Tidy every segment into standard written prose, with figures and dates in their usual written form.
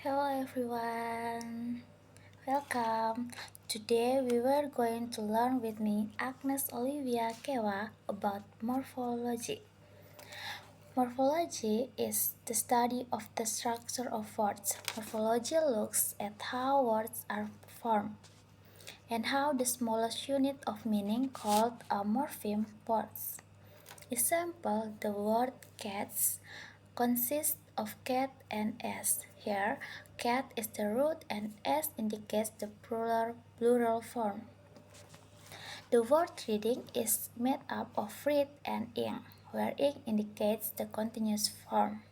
Hello everyone, welcome. Today we were going to learn with me Agnes Olivia Kewa about morphology. Morphology is the study of the structure of words. Morphology looks at how words are formed and how the smallest unit of meaning called a morpheme works. Example, the word cats consists of cat and s. Here, cat is the root and s indicates the plural form. The word reading is made up of read and ing, where ing indicates the continuous form.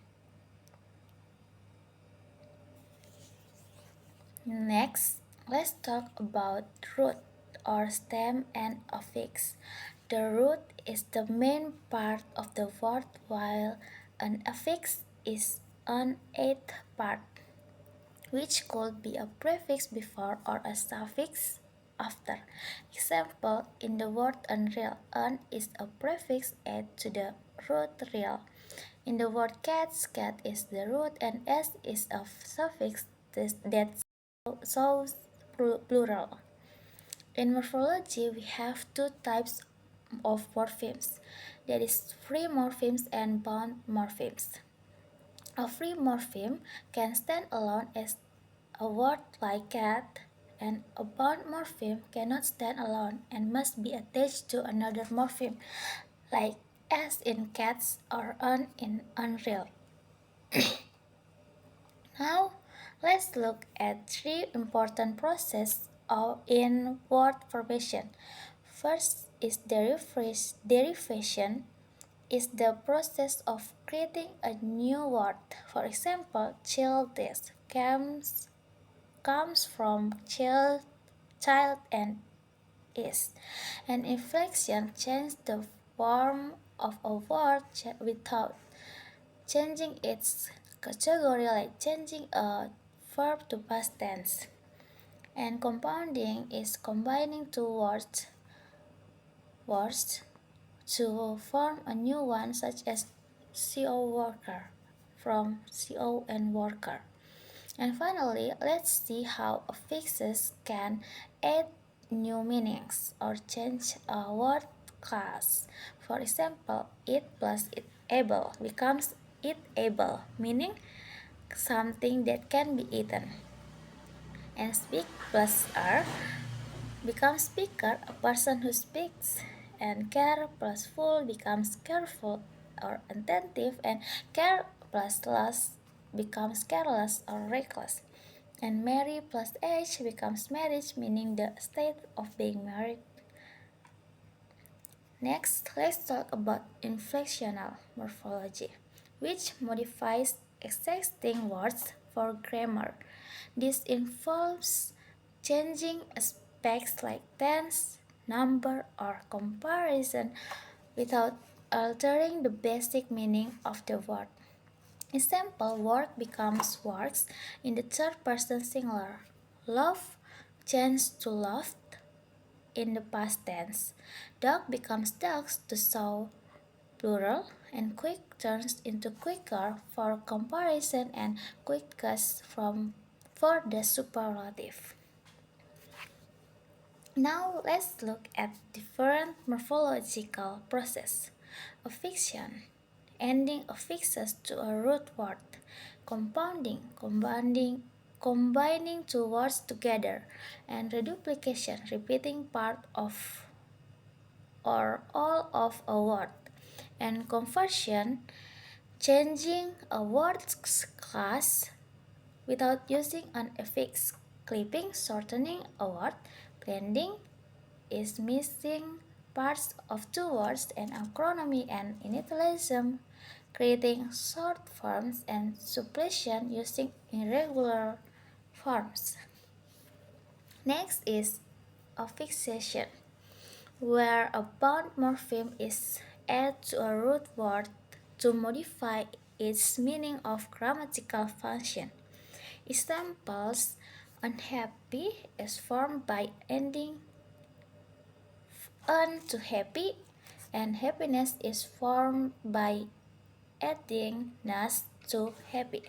Next, let's talk about root or stem and affix. The root is the main part of the word while an affix is an eighth part, which could be a prefix before or a suffix after. Example, in the word unreal, un is a prefix added to the root real. In the word cats, cat is the root and s is a suffix that shows plural. In morphology, we have two types of morphemes, that is free morphemes and bound morphemes. A free morpheme can stand alone as a word like cat, and a bound morpheme cannot stand alone and must be attached to another morpheme, like as in cats or un in unreal. Now, let's look at three important processes in word formation. First is derivation is the process of creating a new word. For example, childish comes from child and is. An inflection changes the form of a word without changing its category, like changing a verb to past tense. And compounding is combining two words to form a new one, such as CO worker from CO and worker. And finally, let's see how affixes can add new meanings or change a word class. For example, eat plus it able becomes eat able, meaning something that can be eaten. And speak plus R becomes speaker, a person who speaks. And care plus full becomes careful or attentive, and care plus less becomes careless or reckless. And marry plus age becomes marriage, meaning the state of being married. Next, let's talk about inflectional morphology, which modifies existing words for grammar. This involves changing aspects like tense, number, or comparison without altering the basic meaning of the word. Example, work becomes works in the third person singular. Love changes to loved in the past tense. Dog becomes dogs to show plural, and quick turns into quicker for comparison, and quickest for the superlative. Now let's look at different morphological process. Affixation, ending affixes to a root word. Combining two words together. And reduplication, repeating part of or all of a word. And conversion, changing a word's class without using an affix. Clipping, shortening a word. Blending is missing parts of two words. And acronymy and initialism, creating short forms. And suppletion, using irregular forms. Next is affixation, where a bound morpheme is added to a root word to modify its meaning of grammatical function. Examples, unhappy is formed by ending un to happy, and happiness is formed by adding ness to happy.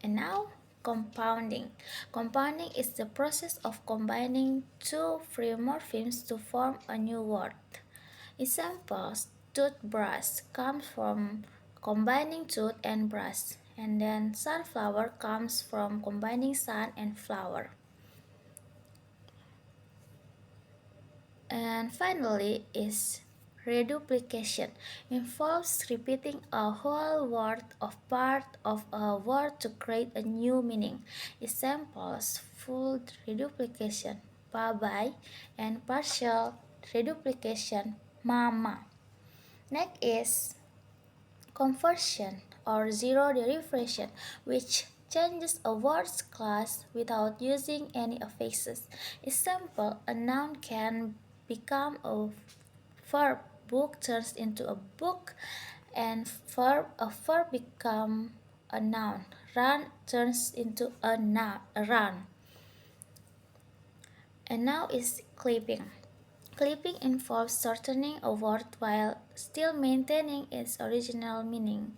And now, compounding. Compounding is the process of combining two free morphemes to form a new word. Examples: toothbrush comes from combining tooth and brush, and then sunflower comes from combining sun and flower. And finally is reduplication. Involves repeating a whole word of part of a word to create a new meaning. Examples: full reduplication, bye-bye, and partial reduplication, mama. Next is conversion or zero derivation, which changes a word's class without using any affixes. Example: a noun can become a verb. Book turns into a book, and a verb become a noun. Run turns into a noun. A run. And now is clipping. Clipping involves shortening a word while still maintaining its original meaning.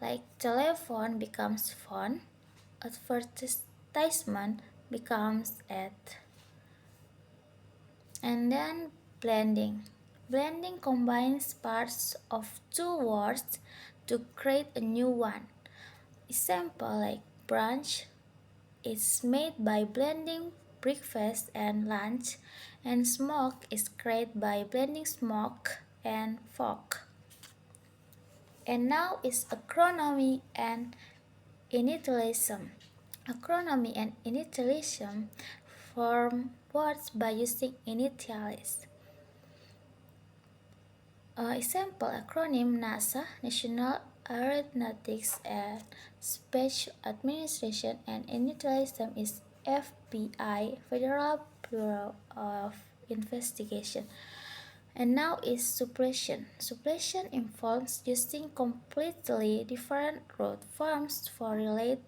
Like telephone becomes phone, advertisement becomes ad. And then blending. Blending combines parts of two words to create a new one. Example like brunch is made by blending breakfast and lunch, and smoke is created by blending smoke and fog. And now is acronomy and initialism. Acronomy and initialism form words by using initials. Example acronym: NASA, National Aeronautics and Space Administration, and initialism is FBI, Federal Bureau of Investigation. And now is suppletion. Suppletion involves using completely different root forms for related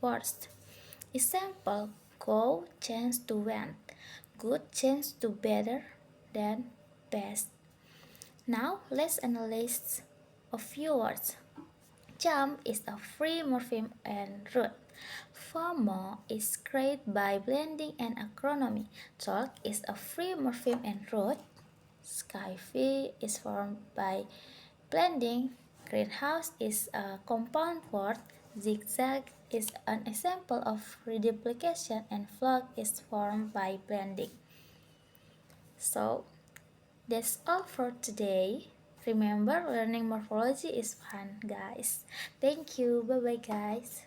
words. Example: go change to went, good change to better, than best. Now let's analyze a few words. Jump is a free morpheme and root. FOMO is created by blending and acronomy. Talk is a free morpheme and root. Skyfy is formed by blending. Greenhouse is a compound word. Zigzag is an example of reduplication, and flock is formed by blending. So that's all for today. Remember, learning morphology is fun, guys. Thank you. Bye bye, guys.